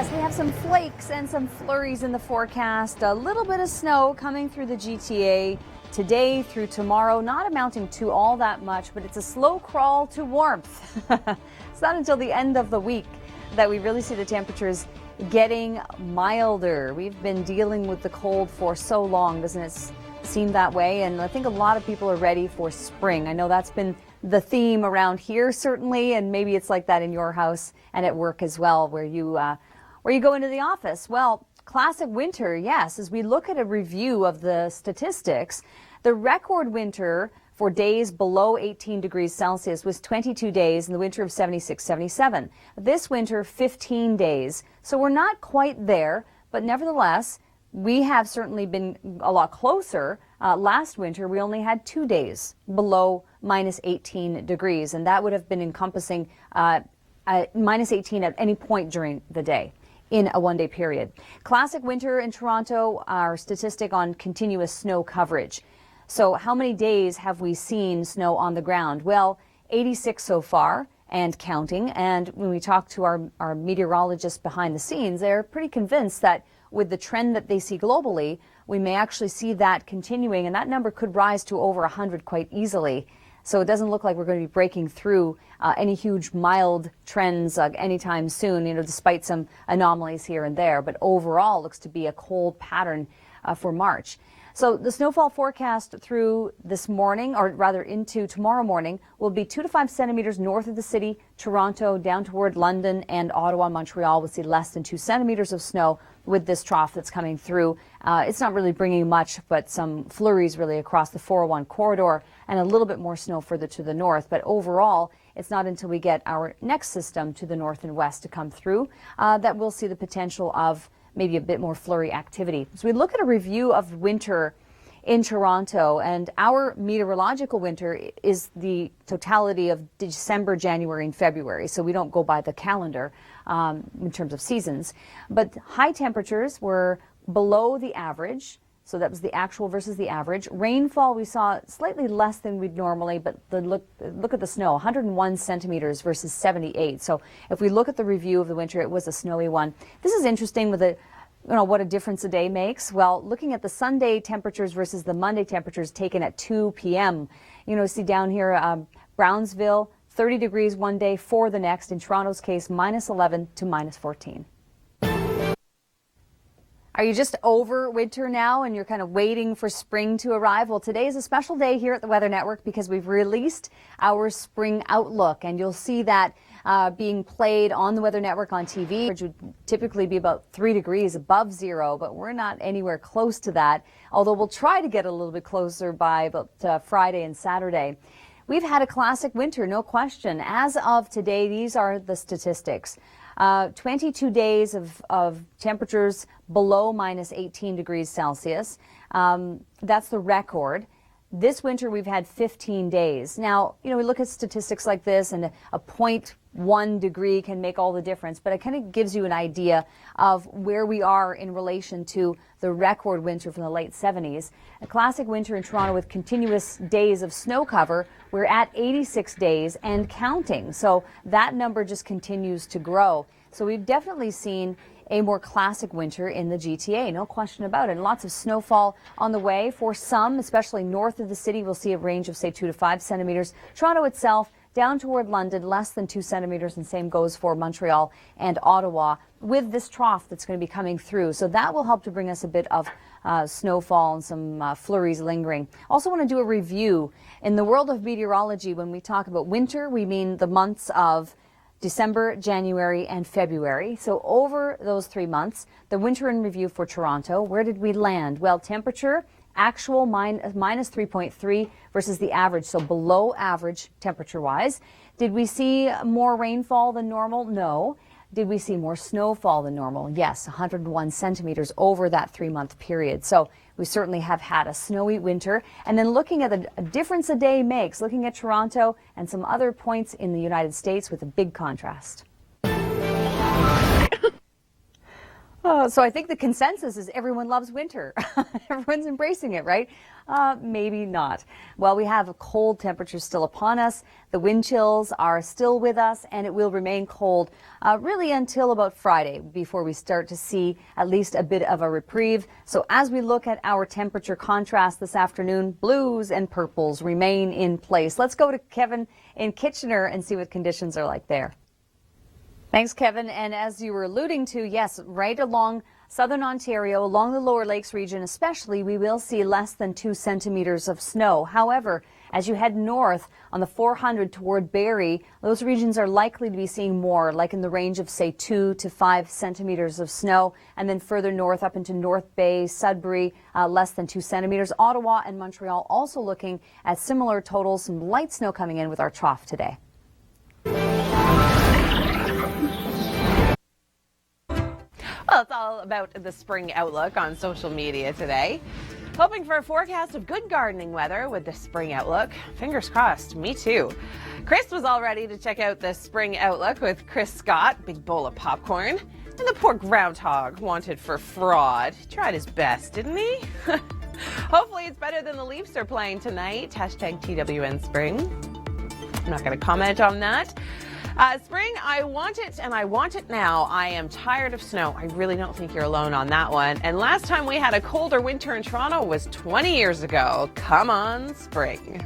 Yes, we have some flakes and some flurries in the forecast. A little bit of snow coming through the GTA today through tomorrow, not amounting to all that much, but it's a slow crawl to warmth. It's not until the end of the week that we really see the temperatures getting milder. We've been dealing with the cold for so long, doesn't it seem that way? And I think a lot of people are ready for spring. I know that's been the theme around here, certainly, and maybe it's like that in your house and at work as well, where you go into the office. Well, classic winter, yes. As we look at a review of the statistics, the record winter for days below 18 degrees Celsius was 22 days in the winter of 76-77. This winter, 15 days. So we're not quite there, but nevertheless, we have certainly been a lot closer. Last winter, we only had 2 days below minus 18 degrees, and that would have been encompassing minus 18 at any point during the day in a one-day period. Classic winter in Toronto, our statistic on continuous snow coverage. So how many days have we seen snow on the ground? Well, 86 so far and counting. And when we talk to our meteorologists behind the scenes, they're pretty convinced that with the trend that they see globally, we may actually see that continuing, and that number could rise to over 100 quite easily. So it doesn't look like we're going to be breaking through any huge mild trends anytime soon, despite some anomalies here and there. But overall, looks to be a cold pattern for March. So the snowfall forecast through this morning, or rather into tomorrow morning, will be 2 to 5 centimeters north of the city. Toronto down toward London and Ottawa, Montreal will see less than 2 centimeters of snow with this trough that's coming through. It's not really bringing much, but some flurries really across the 401 corridor and a little bit more snow further to the north. But overall, it's not until we get our next system to the north and west to come through that we'll see the potential of maybe a bit more flurry activity. So we look at a review of winter in Toronto, and our meteorological winter is the totality of December, January, and February. So we don't go by the calendar in terms of seasons. But high temperatures were below the average. So that was the actual versus the average. Rainfall, we saw slightly less than we'd normally, but look at the snow, 101 centimeters versus 78. So if we look at the review of the winter, it was a snowy one. This is interesting with what a difference a day makes. Well, looking at the Sunday temperatures versus the Monday temperatures taken at 2 p.m. See down here, Brownsville, 30 degrees one day, 4 the next. In Toronto's case, minus 11 to minus 14. Are you just over winter now and you're kind of waiting for spring to arrive? Well, today is a special day here at the Weather Network because we've released our spring outlook, and you'll see that being played on the Weather Network on TV, which would typically be about 3 degrees above zero, but we're not anywhere close to that, although we'll try to get a little bit closer by about Friday and Saturday. We've had a classic winter, no question. As of today, these are the statistics. 22 days of temperatures below minus 18 degrees Celsius. That's the record. This winter, we've had 15 days. Now, we look at statistics like this, and a 0.1 degree can make all the difference, but it kind of gives you an idea of where we are in relation to the record winter from the late 70s. A classic winter in Toronto with continuous days of snow cover. We're at 86 days and counting. So that number just continues to grow. So we've definitely seen a more classic winter in the GTA, no question about it. And lots of snowfall on the way for some, especially north of the city. We'll see a range of, say, 2 to 5 centimeters. Toronto itself, down toward London, less than 2 centimeters, and same goes for Montreal and Ottawa with this trough that's going to be coming through. So that will help to bring us a bit of snowfall and some flurries lingering. Also want to do a review. In the world of meteorology, when we talk about winter, we mean the months of December, January, and February. So over those 3 months, the winter in review for Toronto, where did we land? Well, temperature, actual minus 3.3 versus the average, so below average temperature-wise. Did we see more rainfall than normal? No. Did we see more snowfall than normal? Yes, 101 centimeters over that 3-month period. So we certainly have had a snowy winter. And then looking at the difference a day makes, looking at Toronto and some other points in the United States with a big contrast. So I think the consensus is everyone loves winter. Everyone's embracing it, right? Maybe not. Well, we have a cold temperature still upon us. The wind chills are still with us, and it will remain cold really until about Friday before we start to see at least a bit of a reprieve. So as we look at our temperature contrast this afternoon, blues and purples remain in place. Let's go to Kevin in Kitchener and see what conditions are like there. Thanks, Kevin. And as you were alluding to, yes, right along southern Ontario, along the lower lakes region especially, we will see less than 2 centimeters of snow. However, as you head north on the 400 toward Barrie, those regions are likely to be seeing more, like in the range of, say, 2 to 5 centimeters of snow. And then further north up into North Bay, Sudbury, less than 2 centimeters. Ottawa and Montreal also looking at similar totals, some light snow coming in with our trough today. Well, it's all about the spring outlook on social media today. Hoping for a forecast of good gardening weather with the spring outlook. Fingers crossed, me too. Chris was all ready to check out the spring outlook with Chris Scott, big bowl of popcorn. And the poor groundhog wanted for fraud. He tried his best, didn't he? Hopefully it's better than the Leafs are playing tonight. Hashtag TWN Spring. I'm not going to comment on that. Spring, I want it, and I want it now. I am tired of snow. I really don't think you're alone on that one. And last time we had a colder winter in Toronto was 20 years ago. Come on, spring.